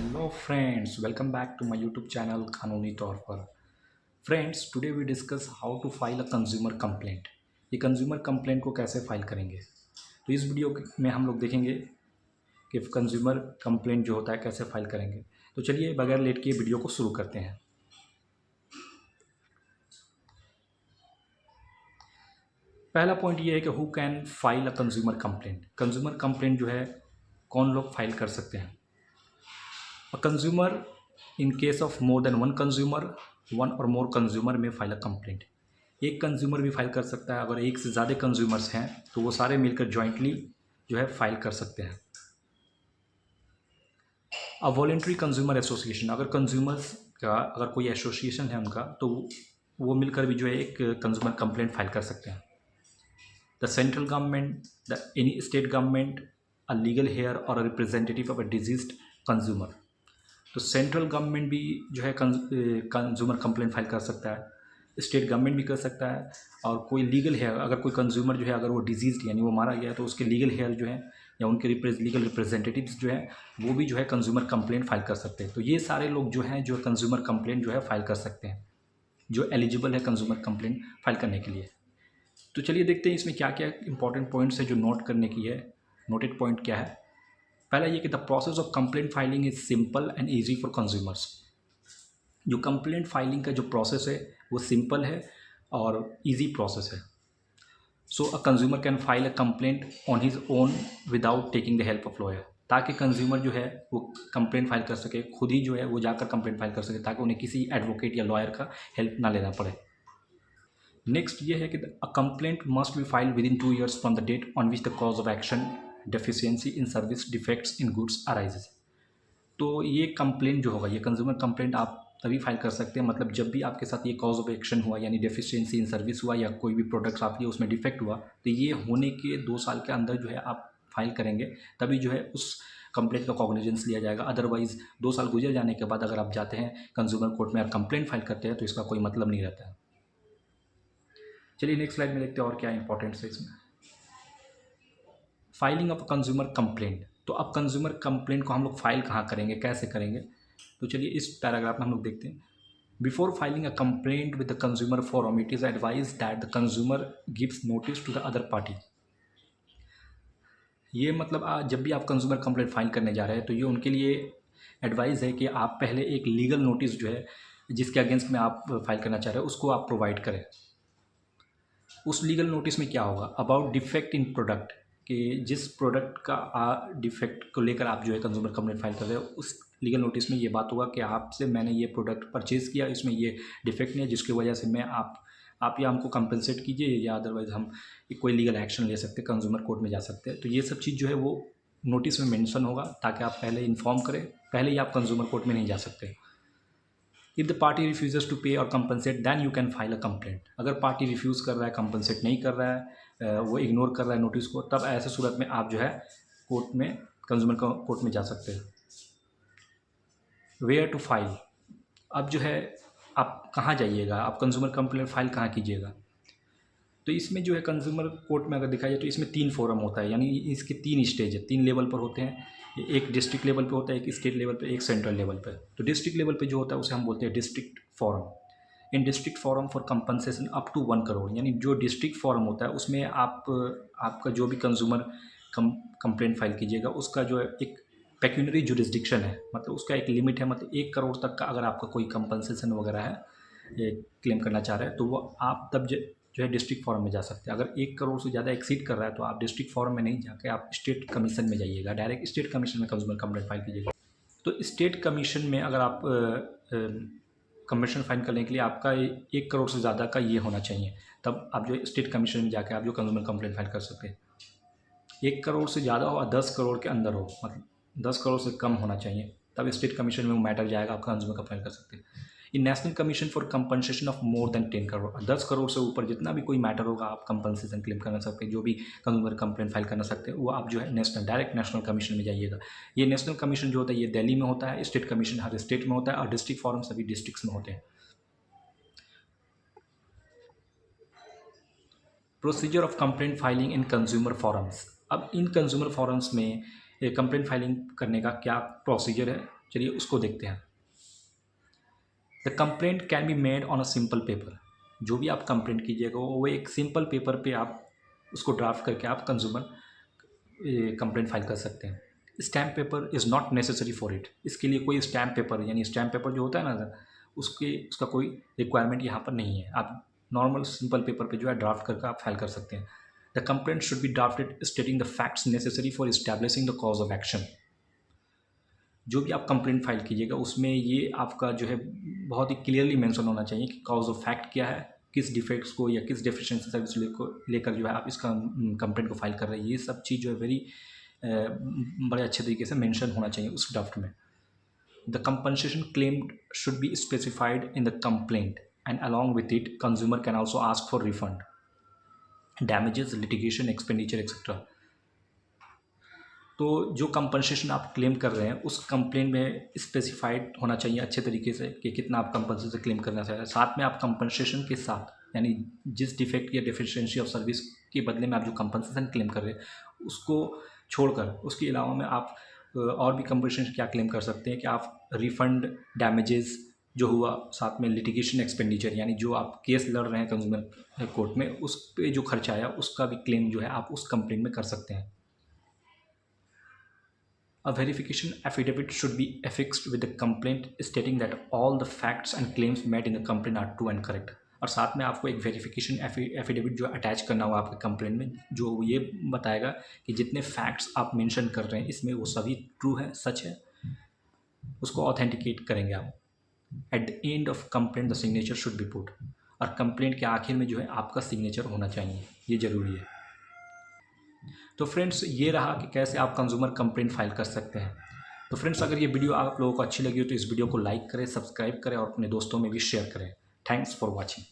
Hello friends, welcome back to my YouTube channel कानूनी तौर पर। Friends, today we discuss how to file a consumer complaint. ये consumer complaint को कैसे file करेंगे, तो इस वीडियो में हम लोग देखेंगे कि कंज्यूमर कंप्लेंट जो होता है कैसे फाइल करेंगे। तो चलिए बगैर लेट के वीडियो को शुरू करते हैं। पहला पॉइंट ये है कि who can file a consumer complaint. Consumer complaint जो है कौन लोग फाइल कर सकते हैं। A consumer, in case of more than one consumer, one or more consumer may file a complaint। एक कंज्यूमर भी फाइल कर सकता है। अगर एक से ज़्यादा कंज्यूमर्स हैं तो वो सारे मिलकर जॉइंटली जो है फाइल कर सकते हैं। अ वॉलेंट्री कंज्यूमर एसोसिएशन, अगर कंज्यूमर्स का अगर कोई एसोसिएशन है उनका, तो वो मिलकर भी जो है एक कंज्यूमर कंप्लेंट फाइल कर सकते हैं। The central government, the any state government, a legal heir और a representative of a deceased consumer. तो सेंट्रल गवर्नमेंट भी जो है कंज्यूमर कंप्लेंट फाइल कर सकता है, स्टेट गवर्नमेंट भी कर सकता है, और कोई लीगल है, अगर कोई कंज्यूमर जो है अगर वो डिजीज़ यानी वो मारा गया है तो उसके लीगल हेयर जो है या उनके लीगल रिप्रेजेंटेटिव्स जो है वो भी जो है कंज्यूमर कंप्लेंट फाइल कर सकते हैं। तो ये सारे लोग जो हैं जो कंज्यूमर कंप्लेंट जो है फाइल कर सकते हैं, जो एलिजिबल है कंज्यूमर कंप्लेंट फाइल करने के लिए। तो चलिए देखते हैं इसमें क्या क्या इंपॉर्टेंट पॉइंट्स है जो नोट करने की है। नोटेड पॉइंट क्या है? पहला ये कि the process of complaint filing is simple and easy for consumers. जो कंप्लेंट फाइलिंग का जो प्रोसेस है वो सिंपल है और इजी प्रोसेस है। So a consumer can file a complaint on his own without taking the help of lawyer, ताकि consumer जो है वो कंप्लेंट फाइल कर सके, खुद ही जो है वो जाकर कंप्लेंट फाइल कर सके, ताकि उन्हें किसी एडवोकेट या लॉयर का हेल्प ना लेना पड़े। नेक्स्ट ये है कि a complaint must be filed within 2 years from the date on which the cause of action deficiency in service defects in goods arises. तो ये कंप्लेंट जो होगा, ये कंज्यूमर कंप्लेंट आप तभी फाइल कर सकते हैं, मतलब जब भी आपके साथ ये कॉज ऑफ एक्शन हुआ यानी डेफिशिएंसी इन सर्विस हुआ या कोई भी प्रोडक्ट्स आप लिए उसमें डिफेक्ट हुआ, तो ये होने के 2 साल के अंदर जो है आप फाइल करेंगे, तभी जो है उस कंप्लेंट का कॉग्निजेंस लिया जाएगा। अदरवाइज़ 2 साल गुजर जाने के बाद अगर आप जाते हैं कंज्यूमर कोर्ट में और कंप्लेंट फाइल करते हैं तो इसका कोई मतलब नहीं रहता है। चलिए नेक्स्ट स्लाइड में देखते हैं और क्या इंपॉर्टेंट्स है इसमें। Filing of consumer complaint. तो अब कंज्यूमर कंप्लेंट को हम लोग फाइल कहाँ करेंगे, कैसे करेंगे? तो चलिए इस पैराग्राफ में हम लोग देखते हैं। Before filing a complaint with the consumer forum it is advise that the consumer gives notice to the other party. ये मतलब जब भी आप कंज्यूमर कंप्लेंट फाइल करने जा रहे हैं तो ये उनके लिए एडवाइस है कि आप पहले एक लीगल नोटिस जो है जिसके अगेंस्ट में आप फाइल करना चाह रहे हैं उसको आप प्रोवाइड करें। उस लीगल नोटिस में क्या होगा? अबाउट डिफेक्ट इन प्रोडक्ट, कि जिस प्रोडक्ट का डिफेक्ट को लेकर आप जो है कंज्यूमर कंप्लेंट फाइल कर रहे हो, उस लीगल नोटिस में ये बात होगा कि आपसे मैंने ये प्रोडक्ट परचेज़ किया, इसमें ये डिफेक्ट नहीं है, जिसकी वजह से मैं आप या हमको कंपनसेट कीजिए, या अदरवाइज़ हम कोई लीगल एक्शन ले सकते हैं, कंज्यूमर कोर्ट में जा सकते हैं। तो ये सब चीज़ जो है वो नोटिस में मेंशन होगा, ताकि आप पहले इन्फॉर्म करें, पहले ही आप कंज्यूमर कोर्ट में नहीं जा सकते। If the party refuses to pay और compensate then you can file a complaint. अगर पार्टी रिफ्यूज़ कर रहा है, कंपनसेट नहीं कर रहा है, वो इग्नोर कर रहा है नोटिस को, तब ऐसे सूरत में आप जो है कोर्ट में, कंज्यूमर कोर्ट में जा सकते हैं। Where to file. अब जो है आप कहाँ जाइएगा, आप कंज्यूमर कंप्लेंट फाइल कहाँ कीजिएगा? तो इसमें जो है कंज्यूमर कोर्ट में अगर देखा जाए तो इसमें 3 फोरम होता है, यानी इसके 3 स्टेज है, 3 लेवल पर होते हैं। एक डिस्ट्रिक्ट लेवल पे होता है, एक स्टेट लेवल पे, एक सेंट्रल लेवल पे। तो डिस्ट्रिक्ट लेवल पे जो होता है उसे हम बोलते हैं district forum. In district forum for compensation up to 1 crore, यानी जो डिस्ट्रिक्ट फोरम होता है उसमें आपका जो भी कंज्यूमर कंप्लेंट फाइल कीजिएगा उसका जो है एक पेक्यूनरी जुरिस्डिक्शन है, मतलब उसका एक लिमिट है, मतलब 1 करोड़ तक का अगर आपका कोई कंपनसेशन वगैरह है, ये क्लेम करना चाह रहे हैं, तो वो आप तब जो है डिस्ट्रिक्ट फोरम में जा सकते हैं। अगर 1 करोड़ से ज़्यादा एक्सीड कर रहा है तो आप डिस्ट्रिक्ट फोरम में नहीं जाके आप स्टेट कमीशन में जाइएगा, डायरेक्ट स्टेट कमीशन में कंज्यूमर कंप्लेंट फाइल कीजिएगा। तो स्टेट कमीशन में अगर आप कमीशन फाइल करने के लिए आपका 1 करोड़ से ज़्यादा का ये होना चाहिए, तब आप जो स्टेट कमीशन में जाकर आप जो कंज्यूमर कंप्लेंट फाइल कर सकते हैं। 1 करोड़ से ज़्यादा हो और 10 करोड़ के अंदर हो, मतलब 10 करोड़ से कम होना चाहिए, तब स्टेट कमीशन में वो मैटर जाएगा, आप कंज्यूमर कंप्लेंट कर सकते हैं। In national commission for compensation of more than 10 crore, 10 crore से ऊपर जितना भी कोई मैटर होगा आप कंपनसेशन क्लेम करना सकते हैं, जो भी कंज्यूमर कंप्लेंट फाइल करना सकते हैं, वो आप जो है डायरेक्ट नेशनल कमीशन में जाइएगा। ये नेशनल कमीशन जो होता है ये दिल्ली में होता है, स्टेट कमीशन हर स्टेट में होता है, और डिस्ट्रिक्ट फोरम सभी डिस्ट्रिक्ट्स में होते हैं। Procedure of complaint filing in consumer forums. अब इन कंज्यूमर फोरम्स में कंप्लेंट फाइलिंग करने का क्या प्रोसीजर है, चलिए उसको देखते हैं। The complaint can be made on a simple paper. जो भी आप कंप्लेंट कीजिएगा वो एक सिंपल पेपर पे आप उसको ड्राफ्ट करके आप कंज्यूमर कंप्लेंट फाइल कर सकते हैं। Stamp paper is not necessary for it. इसके लिए कोई स्टैम्प पेपर यानी स्टैम्प पेपर जो होता है ना उसका कोई रिक्वायरमेंट यहाँ पर नहीं है। आप नॉर्मल सिंपल पेपर पे जो है ड्राफ्ट करके आप फाइल कर सकते हैं। The complaint should be drafted stating the facts necessary for establishing the cause of action. जो भी आप कंप्लेंट फाइल कीजिएगा उसमें ये आपका जो है बहुत ही क्लियरली मेंशन होना चाहिए कि कॉज ऑफ फैक्ट क्या है, किस डिफेक्ट्स को या किस डेफिशिएंसी सर्विस लेकर जो है आप इसका कंप्लेंट को फाइल कर रहे हैं। ये सब चीज़ जो है वेरी बड़े अच्छे तरीके से मेंशन होना चाहिए उस ड्राफ्ट में। The compensation claimed should be specified in the complaint and along with it consumer can also ask for refund, damages, litigation expenditure etcetera. तो जो कंपनसेशन आप क्लेम कर रहे हैं उस कंप्लेंट में स्पेसिफाइड होना चाहिए अच्छे तरीके से कि कितना आप कंपनसेशन क्लेम करना चाहिए। साथ में आप कंपनसेशन के साथ यानी जिस डिफेक्ट या डेफिशिएंसी ऑफ सर्विस के बदले में आप जो कंपनसेशन क्लेम कर रहे हैं उसको छोड़कर उसके अलावा में आप और भी कंपनसेशन क्या क्लेम कर सकते हैं कि आप रिफंड, डैमेजेस जो हुआ, साथ में लिटिगेशन एक्सपेंडिचर यानी जो आप केस लड़ रहे हैं कंज्यूमर कोर्ट में उस पर जो खर्चा आया उसका भी क्लेम जो है आप उस कंप्लेंट में कर सकते हैं। A verification affidavit should be affixed with the complaint stating that all the facts and claims made in the complaint are true and correct। और साथ में आपको एक वेरिफिकेशन एफिडेविट जो अटैच करना होगा आपके कंप्लेंट में, जो ये बताएगा कि जितने फैक्ट्स आप मेंशन कर रहे हैं इसमें वो सभी ट्रू है, सच है, उसको ऑथेंटिकेट करेंगे आप। At the end of complaint the signature should be put. और कंप्लेंट के आखिर में जो है आपका सिग्नेचर होना चाहिए, ये ज़रूरी है। तो फ्रेंड्स ये रहा कि कैसे आप कंज्यूमर कंप्लेंट फाइल कर सकते हैं। तो फ्रेंड्स अगर ये वीडियो आप लोगों को अच्छी लगी हो तो इस वीडियो को लाइक करें, सब्सक्राइब करें और अपने दोस्तों में भी शेयर करें। Thanks for watching.